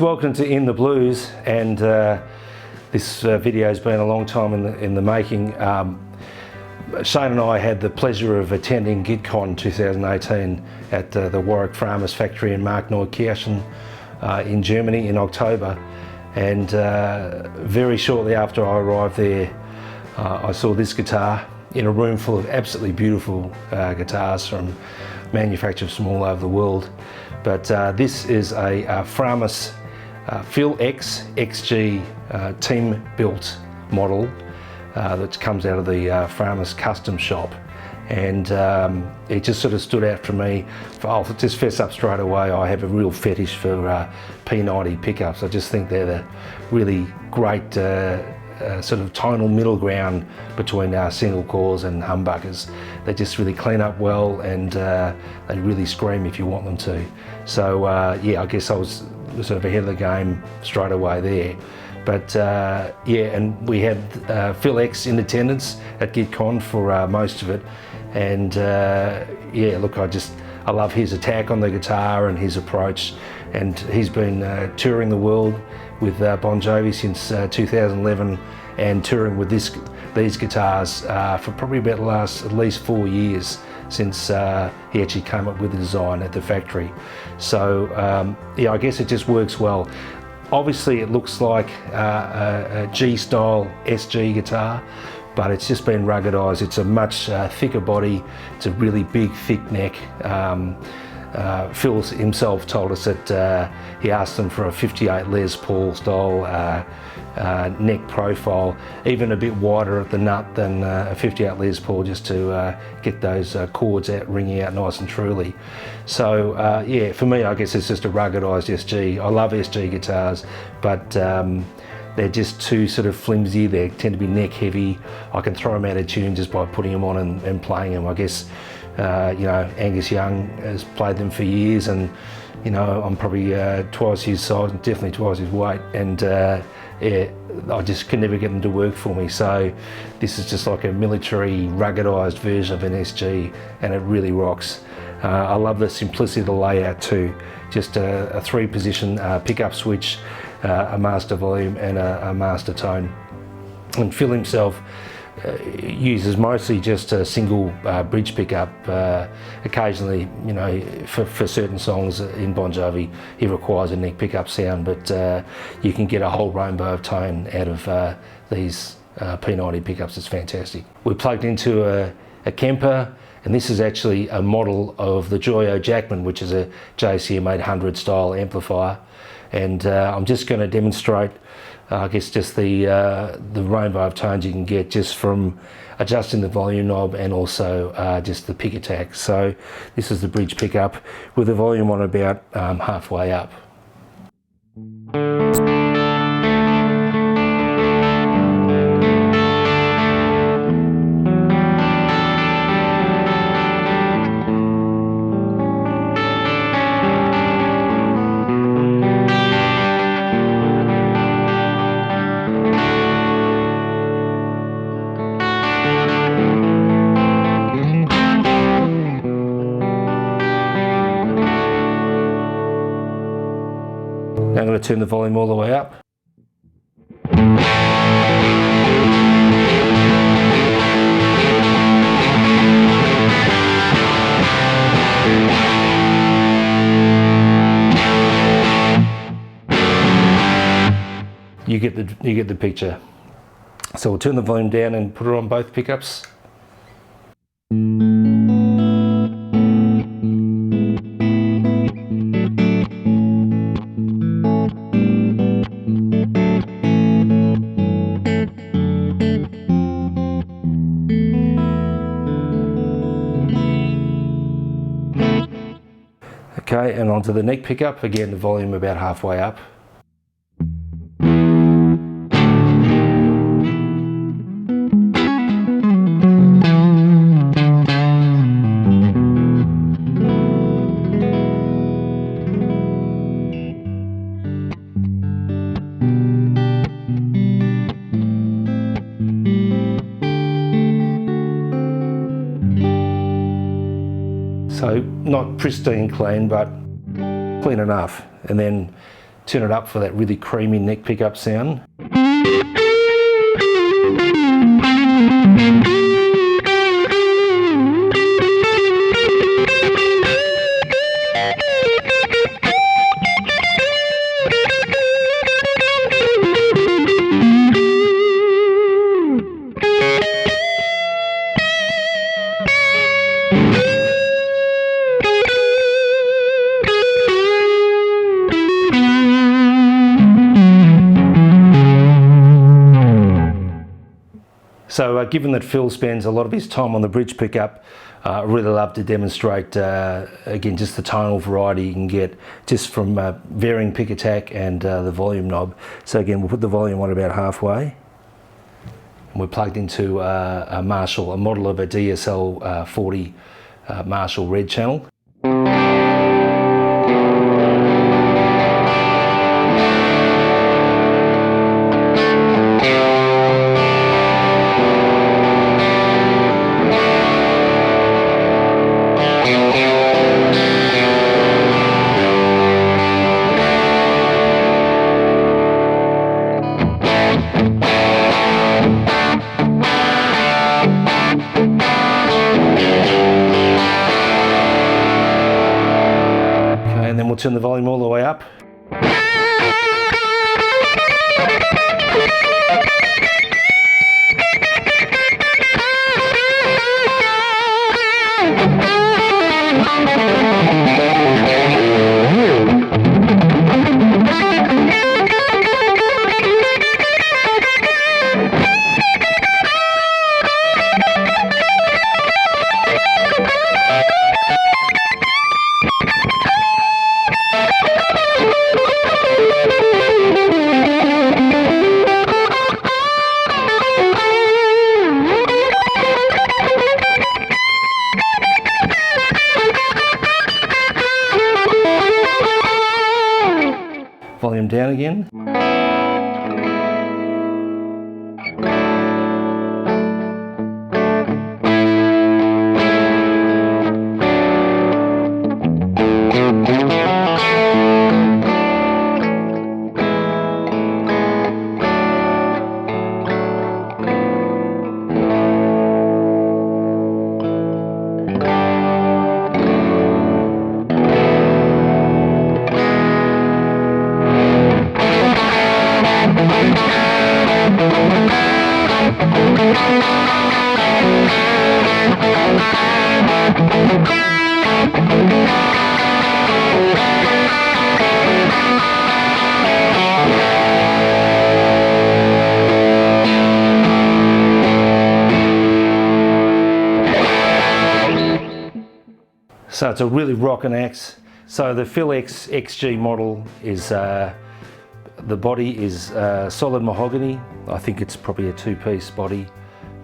welcome to In the Blues, and this video has been a long time in the making. Shane and I had the pleasure of attending GitCon 2018 at the Warwick Framus factory in Markneukirchen in Germany in October, and very shortly after I arrived there I saw this guitar in a room full of absolutely beautiful guitars from manufacturers from all over the world. But this is a Framus Phil XG team built model that comes out of the Framus custom shop, and it just sort of stood out for me. I'll just fess up straight away, I have a real fetish for P90 pickups. I just think they're the really great sort of tonal middle ground between single coils and humbuckers. They just really clean up well, and they really scream if you want them to. So yeah, I guess I was sort of ahead of the game straight away there. But yeah, and we had Phil X in attendance at GitCon for most of it, and yeah, look, I love his attack on the guitar and his approach, and he's been touring the world with Bon Jovi since 2011, and touring with these guitars for probably about the last at least 4 years since he actually came up with the design at the factory. So yeah, I guess it just works well. Obviously it looks like a G-style SG guitar, but it's just been ruggedized. It's a much thicker body. It's a really big, thick neck. Phil himself told us that he asked them for a 58 Les Paul style neck profile, even a bit wider at the nut than a 58 Les Paul, just to get those chords out, ringing out nice and truly. So yeah, for me, I guess it's just a ruggedized SG. I love SG guitars, but they're just too sort of flimsy. They tend to be neck heavy. I can throw them out of tune just by putting them on and playing them. I guess you know, Angus Young has played them for years, and you know, I'm probably twice his size and definitely twice his weight, and yeah, I just can never get them to work for me. So this is just like a military ruggedized version of an SG, and it really rocks. I love the simplicity of the layout too. Just a 3-position pickup switch, a master volume and a master tone. And Phil himself uses mostly just a single bridge pickup. Occasionally, you know, for certain songs in Bon Jovi, he requires a neck pickup sound, but you can get a whole rainbow of tone out of these P90 pickups. It's fantastic. We plugged into a Kemper, and this is actually a model of the Joyo Jackman, which is a JCM 800 style amplifier, and I'm just going to demonstrate I guess just the rainbow of tones you can get just from adjusting the volume knob, and also just the pick attack. So this is the bridge pickup with the volume on about halfway up. Now I'm going to turn the volume all the way up. You get the picture. So we'll turn the volume down and put it on both pickups. Okay, and onto the neck pickup, again the volume about halfway up. So not pristine clean, but clean enough. And then turn it up for that really creamy neck pickup sound. So given that Phil spends a lot of his time on the bridge pickup, I really love to demonstrate again just the tonal variety you can get just from varying pick attack and the volume knob. So again, we'll put the volume on about halfway, and we're plugged into a Marshall, a model of a DSL 40 Marshall red channel. And then we'll turn the volume all the way up. Volume down again. So it's a really rockin' axe. So the Phil XG model is, the body is solid mahogany. I think it's probably a two-piece body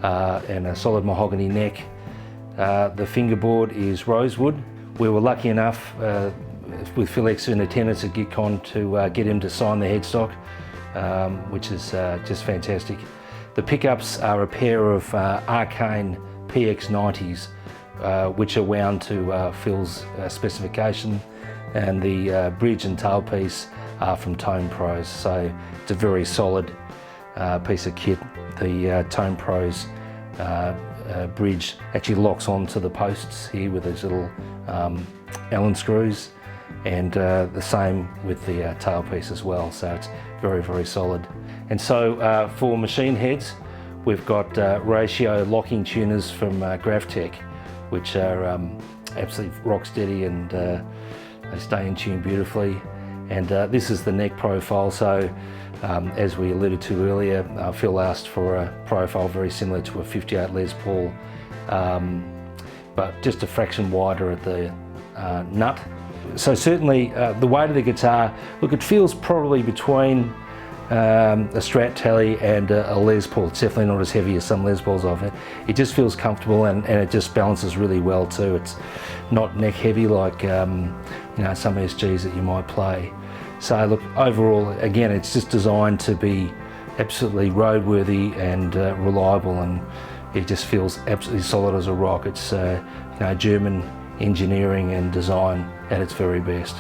and a solid mahogany neck. The fingerboard is rosewood. We were lucky enough with Phil X in attendance at GitCon to get him to sign the headstock, which is just fantastic. The pickups are a pair of Arcane PX90s, which are wound to Phil's specification, and the bridge and tailpiece are from Tone Pros, so it's a very solid piece of kit. The Tone Pros bridge actually locks onto the posts here with these little Allen screws, and the same with the tailpiece as well, so it's very, very solid. And so for machine heads, we've got ratio locking tuners from GravTech, which are absolutely rock steady, and they stay in tune beautifully. And this is the neck profile, so as we alluded to earlier, Phil asked for a profile very similar to a 58 Les Paul, but just a fraction wider at the nut. So certainly the weight of the guitar, look, it feels probably between a Strat Tele and a Les Paul. It's definitely not as heavy as some Les Pauls I've had. It just feels comfortable, and it just balances really well too. It's not neck heavy like you know, some SGs that you might play. So look, overall, again, it's just designed to be absolutely roadworthy and reliable, and it just feels absolutely solid as a rock. It's you know, German engineering and design at its very best.